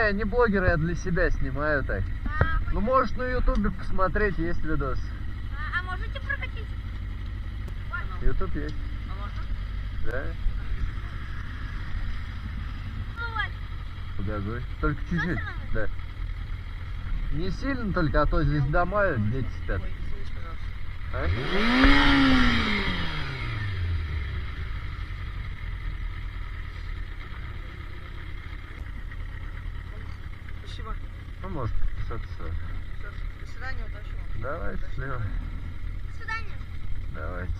я не блогер, я для себя снимаю так. Ну, можешь на ютубе посмотреть, есть видос. А можете прокатить? Ютуб есть. А можно? Да? Погоди. Только чуть-чуть. Да. Не сильно только, а то здесь дома, дети спят. А? Спасибо. Ну, может подписаться. Все, до свидания, удачи вам. Давай, счастливо. До свидания. Давайте.